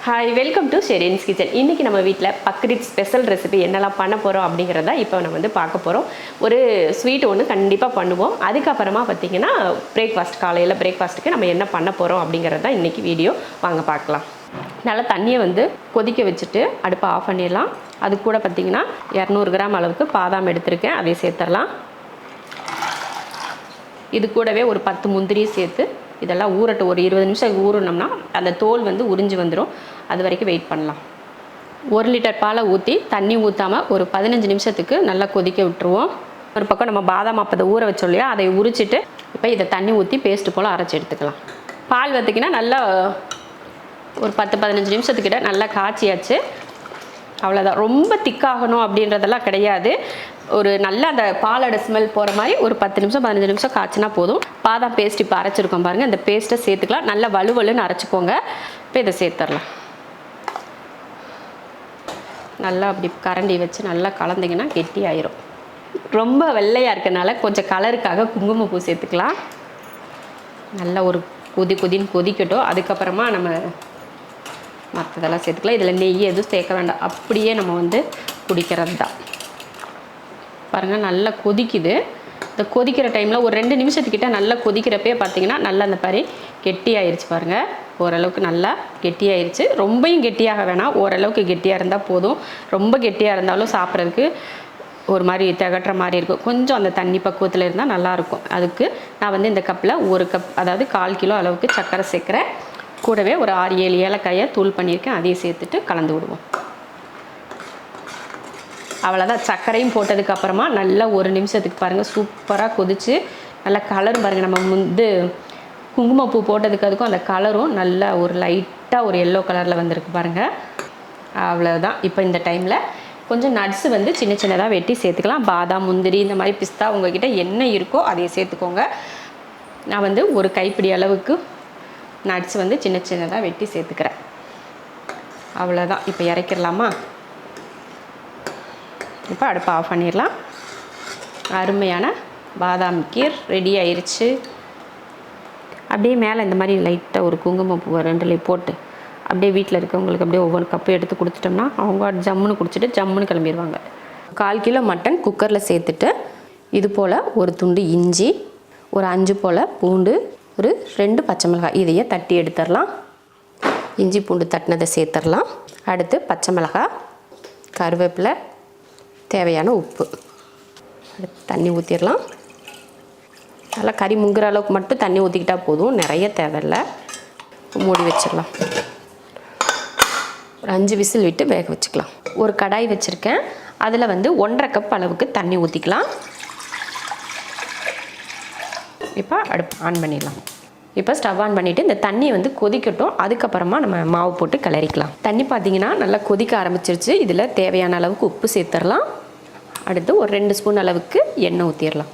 Hi, welcome to Sherin's kitchen. இன்றைக்கி நம்ம வீட்டில் பக்ரீத் ஸ்பெஷல் ரெசிபி என்னெல்லாம் பண்ண போகிறோம் அப்படிங்கிறத இப்போ நம்ம வந்து பார்க்க போகிறோம். ஒரு ஸ்வீட் ஒன்று கண்டிப்பாக பண்ணுவோம். அதுக்கப்புறமா பார்த்திங்கன்னா காலையில் பிரேக்ஃபாஸ்ட்டுக்கு நம்ம என்ன பண்ண போகிறோம் அப்படிங்கிறத இன்றைக்கி வீடியோ வாங்க பார்க்கலாம். நல்லா தண்ணியை வந்து கொதிக்க வச்சுட்டு அடுப்பை ஆஃப் பண்ணிடலாம். அது கூட பார்த்திங்கன்னா 200 கிராம் அளவுக்கு பாதாம் எடுத்திருக்கேன், அதை சேர்த்துடலாம். இது கூடவே ஒரு 10 முந்திரியும் சேர்த்து இதெல்லாம் ஊறட்டும். ஒரு 20 நிமிஷம் ஊறினோம்னா அந்த தோல் வந்து உறிஞ்சி வந்துடும். அது வரைக்கும் வெயிட் பண்ணலாம். 1 லிட்டர் பாலை ஊற்றி தண்ணி ஊற்றாமல் ஒரு 15 நிமிஷத்துக்கு நல்லா கொதிக்க விட்டுருவோம். ஒரு பக்கம் நம்ம பாதாம் அப்பதை ஊற வச்சோம் இல்லையா, அதை உரிச்சிட்டு இப்போ இதை தண்ணி ஊற்றி பேஸ்ட்டு போல் அரைச்சி எடுத்துக்கலாம். பால் பார்த்திங்கன்னா நல்லா ஒரு 10-15 நிமிஷத்துக்கிட்ட நல்லா காய்ச்சியாச்சு. அவ்வளோதான். ரொம்ப திக்காகணும் அப்படின்றதெல்லாம் கிடையாது. ஒரு நல்ல அந்த பாலோட ஸ்மெல் போகிற மாதிரி ஒரு 10 நிமிஷம் 15 நிமிஷம் காய்ச்சினா போதும். பாதாம் பேஸ்ட் இப்போ அரைச்சிருக்கோம் பாருங்கள், இந்த பேஸ்ட்டை சேர்த்துக்கலாம். நல்லா வலுவலுன்னு அரைச்சிக்கோங்க. இப்போ இதை சேர்த்துடலாம். நல்லா அப்படி கரண்டி வச்சு நல்லா கலந்திங்கன்னா கெட்டி ஆயிரும். ரொம்ப வெள்ளையாக இருக்கனால கொஞ்சம் கலருக்காக குங்குமப்பூ சேர்த்துக்கலாம். நல்லா ஒரு கொதின்னு கொதிக்கட்டும். அதுக்கப்புறமா நம்ம மற்றதெல்லாம் சேர்த்துக்கலாம். இதில் நெய் எதுவும் சேர்க்க வேண்டாம், அப்படியே நம்ம வந்து குடிக்கிறது தான். பாருங்கள் நல்லா கொதிக்குது. இந்த கொதிக்கிற டைமில் ஒரு 2 நிமிஷத்துக்கிட்ட நல்லா கொதிக்கிறப்பே பார்த்திங்கன்னா நல்லா அந்த மாதிரி கெட்டி ஆயிடுச்சு பாருங்கள். ஓரளவுக்கு நல்லா கெட்டியாயிருச்சு. ரொம்பவும் கெட்டியாக வேணாம், ஓரளவுக்கு கெட்டியாக இருந்தால் போதும். ரொம்ப கெட்டியாக இருந்தாலும் சாப்பிட்றதுக்கு ஒரு மாதிரி திகட்டுற மாதிரி இருக்கும். கொஞ்சம் அந்த தண்ணி பக்குவத்தில் இருந்தால் நல்லாயிருக்கும். அதுக்கு நான் வந்து இந்த கப்பில் 1 கப், அதாவது 1/4 கிலோ அளவுக்கு சர்க்கரை சேர்க்குறேன். கூடவே ஒரு 6-7 ஏலக்காயை தூள் பண்ணியிருக்கேன், அதையும் சேர்த்துட்டு கலந்து விடுவோம். அவ்வளோதான். சர்க்கரையும் போட்டதுக்கப்புறமா நல்லா 1 நிமிஷத்துக்கு பாருங்கள் சூப்பராக கொதித்து நல்லா கலரும் பாருங்கள். நம்ம வந்து குங்குமப்பூ போட்டதுக்கு அதுக்கும் அந்த கலரும் நல்லா ஒரு லைட்டாக ஒரு எல்லோ கலரில் வந்திருக்கு பாருங்கள். அவ்வளோதான். இப்போ இந்த டைமில் கொஞ்சம் நட்ஸு வந்து சின்னதாக வெட்டி சேர்த்துக்கலாம். பாதாம், முந்திரி, இந்த மாதிரி பிஸ்தா உங்கள்கிட்ட என்ன இருக்கோ அதையை சேர்த்துக்கோங்க. நான் வந்து ஒரு கைப்பிடி அளவுக்கு நட்ஸ் வந்து சின்னதாக வெட்டி சேர்த்துக்கிறேன். அவ்வளோதான். இப்போ இறக்கிடலாமா? இப்போ அடுப்பை ஆஃப் பண்ணிடலாம். அருமையான பாதாம் கீர் ரெடி ஆயிடுச்சு. அப்படியே மேலே இந்த மாதிரி லைட்டாக ஒரு குங்குமப்பூவை 2 போட்டு அப்படியே வீட்டில் இருக்கவங்களுக்கு அப்படியே ஒவ்வொரு கப்பு எடுத்து கொடுத்துட்டோம்னா அவங்க ஜம்முன்னு குடிச்சிட்டு ஜம்முன்னு கிளம்பிடுவாங்க. 1/4 கிலோ மட்டன் குக்கரில் சேர்த்துட்டு இது போல் ஒரு துண்டு இஞ்சி, ஒரு 5 போல் பூண்டு, ஒரு 2 பச்சை மிளகாய் இதையே தட்டி எடுத்துடலாம். இஞ்சி பூண்டு தட்டினதை சேர்த்துடலாம். அடுத்து பச்சை மிளகாய், கருவேப்பிலை, தேவையான உப்பு, அடுத்து தண்ணி ஊற்றிடலாம். நல்லா கறி முங்குற அளவுக்கு மட்டும் தண்ணி ஊற்றிக்கிட்டால் போதும், நிறைய தேவையில்லை. மூடி வச்சிடலாம். ஒரு 5 விசில் விட்டு வேக வச்சுக்கலாம். ஒரு கடாய் வச்சுருக்கேன், அதில் வந்து 1/2 கப் அளவுக்கு தண்ணி ஊற்றிக்கலாம். இப்போ அடுப்பு ஆன் பண்ணிடலாம். இப்போ ஸ்டவ் ஆன் பண்ணிவிட்டு இந்த தண்ணியை வந்து கொதிக்கட்டும். அதுக்கப்புறமா நம்ம மாவு போட்டு கிளறிக்கலாம். தண்ணி பார்த்திங்கன்னா நல்லா கொதிக்க ஆரம்பிச்சிருச்சு. இதில் தேவையான அளவுக்கு உப்பு சேர்த்துடலாம். அடுத்து ஒரு 2 ஸ்பூன் அளவுக்கு எண்ணெய் ஊற்றிடலாம்.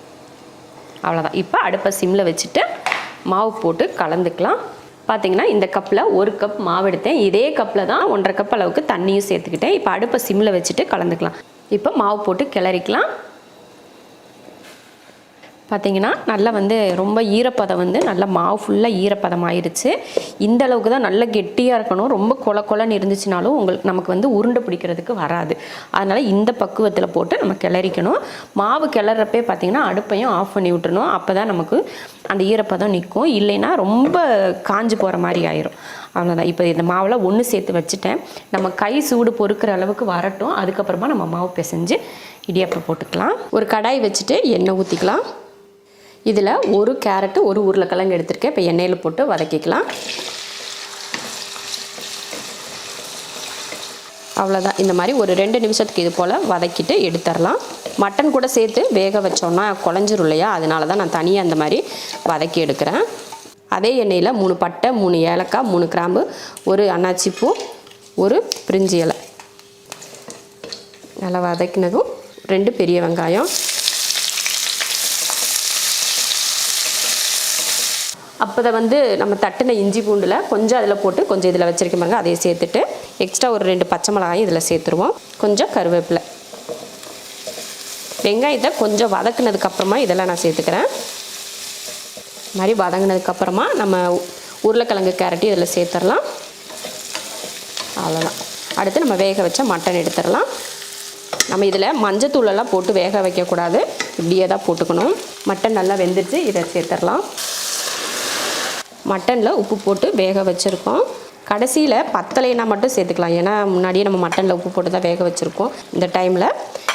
அவ்வளோதான். இப்போ அடுப்பை சிம்மில் வச்சுட்டு மாவு போட்டு கலந்துக்கலாம். பார்த்திங்கன்னா இந்த கப்பில் 1 கப் மாவு எடுத்தேன். இதே கப்பில் தான் 1/2 கப் அளவுக்கு தண்ணியும் சேர்த்துக்கிட்டேன். இப்போ அடுப்பை சிம்மில் வச்சுட்டு கலந்துக்கலாம். இப்போ மாவு போட்டு கிளறிக்கலாம். பார்த்திங்கன்னா நல்லா வந்து ரொம்ப ஈரப்பதம் வந்து நல்லா மாவு ஃபுல்லாக ஈரப்பதம் ஆயிடுச்சு. இந்த அளவுக்கு தான் நல்லா கெட்டியாக இருக்கணும். ரொம்ப கொலன்னு இருந்துச்சுனாலும் நமக்கு வந்து உருண்டை பிடிக்கிறதுக்கு வராது. அதனால் இந்த பக்குவத்தில் போட்டு நம்ம கிளறிக்கணும். மாவு கிளறப்பே பார்த்திங்கன்னா அடுப்பையும் ஆஃப் பண்ணி விட்டுறணும். அப்போ தான் நமக்கு அந்த ஈரப்பதம் நிற்கும். இல்லைன்னா ரொம்ப காஞ்சி போகிற மாதிரி ஆயிரும். அவ்வளோதான். இப்போ இந்த மாவில் ஒன்று சேர்த்து வச்சுட்டேன். நம்ம கை சூடு பொறுக்கிற அளவுக்கு வரட்டும். அதுக்கப்புறமா நம்ம மாவு பிசைஞ்சு இடியாப்பம் போட்டுக்கலாம். ஒரு கடாய் வச்சுட்டு எண்ணெய் ஊற்றிக்கலாம். இதில் 1 கேரட்டு 1 உருளைக்கிழங்கு எடுத்துருக்கேன். இப்போ எண்ணெயில் போட்டு வதக்கிக்கலாம். அவ்வளோதான். இந்த மாதிரி ஒரு 2 நிமிஷத்துக்கு இது போல் வதக்கிட்டு எடுத்துடலாம். மட்டன் கூட சேர்த்து வேக வச்சோன்னா குழஞ்சிரும் இல்லையா, அதனால தான் நான் தனியாக அந்த மாதிரி வதக்கி எடுக்கிறேன். அதே எண்ணெயில் 3 பட்டை, 3 ஏலக்காய், 3 கிராம்பு, 1 அன்னாச்சிப்பூ, 1 பிரிஞ்சி இலை நல்லா வதக்கினதும் 2 பெரிய வெங்காயம், அப்போ வந்து நம்ம தட்டின இஞ்சி பூண்டில் கொஞ்சம் அதில் போட்டு கொஞ்சம் இதில் வச்சுருக்க பாருங்க, அதையே சேர்த்துட்டு எக்ஸ்ட்ரா ஒரு 2 பச்சை மிளகாயும் இதில் சேர்த்துருவோம். கொஞ்சம் கருவேப்பிலை, வெங்காயத்தை கொஞ்சம் வதக்குனதுக்கப்புறமா இதெல்லாம் நான் சேர்த்துக்கிறேன். இது மாதிரி வதங்கினதுக்கப்புறமா நம்ம உருளைக்கிழங்கு கேரட்டு இதில் சேர்த்துடலாம். அவ்வளோதான். அடுத்து நம்ம வேக வச்ச மட்டன் எடுத்துடலாம். நம்ம இதில் மஞ்சத்தூளெல்லாம் போட்டு வேக வைக்கக்கூடாது, இப்படியே தான் போட்டுக்கணும். மட்டன் நல்லா வெந்துருச்சு, இதை சேர்த்துடலாம். மட்டனில் உப்பு போட்டு வேக வச்சுருக்கோம். கடைசியில் பத்தலைனா மட்டும் சேர்த்துக்கலாம், ஏன்னா முன்னாடியே நம்ம மட்டனில் உப்பு போட்டு தான் வேக வச்சுருக்கோம். இந்த டைமில்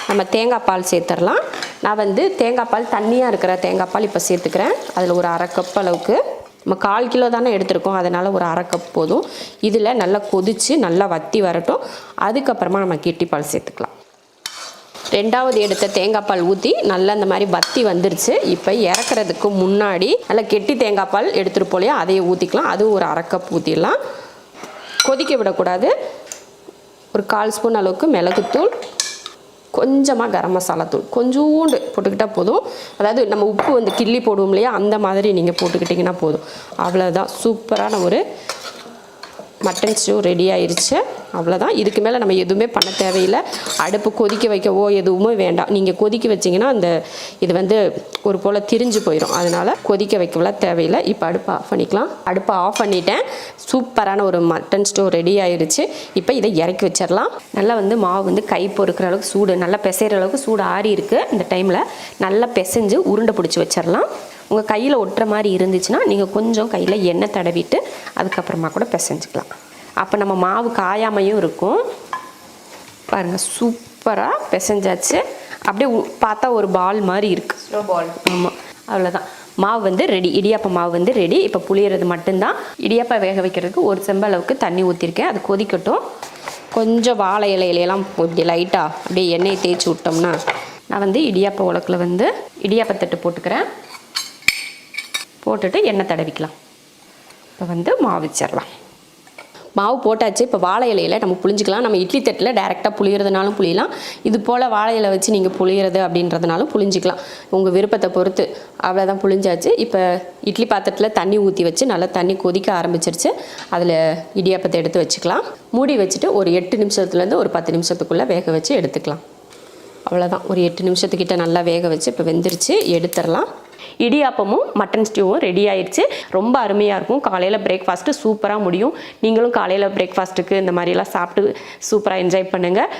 நம்ம தேங்காய் பால் சேர்த்துடலாம். நான் வந்து தேங்காய் பால் தண்ணியாக இருக்கிற தேங்காய் பால் இப்போ சேர்த்துக்கிறேன். அதில் ஒரு 1/2 கப் அளவுக்கு, நம்ம 1/4 கிலோ தானே எடுத்திருக்கோம், அதனால் ஒரு 1/2 கப் போதும். இதில் நல்லா கொதித்து நல்லா வற்றி வரட்டும், அதுக்கப்புறமா நம்ம கெட்டிப்பால் சேர்த்துக்கலாம். 2வது எடுத்த தேங்காய் பால் ஊற்றி நல்லா இந்த மாதிரி வற்றி வந்துருச்சு. இப்போ இறக்குறதுக்கு முன்னாடி நல்லா கெட்டி தேங்காய் பால் எடுத்துகிட்டு போலையா, அதையே ஊற்றிக்கலாம். அது ஒரு 1/2 கப் ஊற்றிடலாம். கொதிக்க விடக்கூடாது. ஒரு 1/4 ஸ்பூன் அளவுக்கு மிளகுத்தூள், கொஞ்சமாக கரம் மசாலா தூள் கொஞ்சோண்டு போட்டுக்கிட்டால் போதும். அதாவது நம்ம உப்பு வந்து கிள்ளி போடுவோம் இல்லையா, அந்த மாதிரி நீங்கள் போட்டுக்கிட்டிங்கன்னா போதும். அவ்வளோதான், சூப்பரான ஒரு மட்டன் ஸ்டூ ரெடி ஆயிடுச்சு. அவ்வளோதான். இதுக்கு மேலே நம்ம எதுவுமே பண்ண தேவையில்லை. அடுப்பு கொதிக்க வைக்கவோ எதுவுமே வேண்டாம். நீங்கள் கொதிக்க வச்சிங்கன்னா அந்த இது வந்து ஒரு போல் திரிஞ்சு போயிடும், அதனால் கொதிக்க வைக்கலாம் தேவையில்லை. இப்போ அடுப்பை ஆஃப் பண்ணிக்கலாம். அடுப்பை ஆஃப் பண்ணிட்டேன். சூப்பரான ஒரு மட்டன் ஸ்டூ ரெடி ஆயிடுச்சு. இப்போ இதை இறக்கி வச்சிடலாம். நல்லா வந்து மாவு வந்து கை பொறுக்கிற அளவுக்கு சூடு, நல்லா பிசைகிற அளவுக்கு சூடு ஆறி இருக்குது. இந்த டைமில் நல்லா பிசைஞ்சு உருண்டை பிடிச்சி வச்சிடலாம். உங்கள் கையில் ஒட்டுற மாதிரி இருந்துச்சுன்னா நீங்கள் கொஞ்சம் கையில் எண்ணெய் தடவிட்டு அதுக்கப்புறமா கூட பிசைஞ்சிக்கலாம். அப்போ நம்ம மாவு காயாமையும் இருக்கும். பாருங்கள், சூப்பராக பிசைஞ்சாச்சு. அப்படியே பார்த்தா ஒரு பால் மாதிரி இருக்குது, ஸ்லோ பால். ஆமாம், அவ்வளோதான். மாவு வந்து ரெடி. இடியாப்ப மாவு வந்து ரெடி. இப்போ புளியறது மட்டும்தான். இடியாப்பம் வேக வைக்கிறதுக்கு ஒரு செம்பு அளவுக்கு தண்ணி ஊற்றிருக்கேன், அது கொதிக்கட்டும். கொஞ்சம் வாழை இலையிலையெல்லாம் இப்படி லைட்டாக அப்படியே எண்ணெயை தேய்ச்சி விட்டோம்னா, நான் வந்து இடியாப்ப உலக்கில் வந்து இடியாப்பத்தட்டு போட்டுக்கிறேன். போட்டுட்டு எண்ணெய் தடவிக்கலாம். இப்போ வந்து மாவு வச்சிடலாம். மாவு போட்டாச்சு. இப்போ வாழை இலையில் நம்ம புளிஞ்சிக்கலாம். நம்ம இட்லி தட்டில் டேரெக்டாக புளியறதுனாலும் புளியலாம், இது போல் வாழை இலை வச்சு நீங்கள் புளியறது அப்படின்றதுனாலும் புளிஞ்சிக்கலாம், உங்கள் விருப்பத்தை பொறுத்து. அவ்வளோதான், புளிஞ்சாச்சு. இப்போ இட்லி பாத்திரத்தில் தண்ணி ஊற்றி வச்சு நல்லா தண்ணி கொதிக்க ஆரம்பிச்சிருச்சு. அதில் இடியாப்பத்தை எடுத்து வச்சுக்கலாம். மூடி வச்சுட்டு ஒரு 8 நிமிஷத்துலேருந்து ஒரு 10 நிமிஷத்துக்குள்ளே வேக வச்சு எடுத்துக்கலாம். அவ்வளோதான், ஒரு 8 நிமிஷத்துக்கிட்ட நல்லா வேக வச்சு இப்போ வெந்துருச்சு, எடுத்துடலாம். இடியாப்பமும் மட்டன் ஸ்டியூவும் ரெடி ஆயிடுச்சு. ரொம்ப அருமையாக இருக்கும். காலையில் பிரேக்ஃபாஸ்ட்டு சூப்பராக முடியும். நீங்களும் காலையில் பிரேக்ஃபாஸ்ட்டுக்கு இந்த மாதிரிலாம் சாப்பிட்டு சூப்பராக என்ஜாய் பண்ணுங்கள்.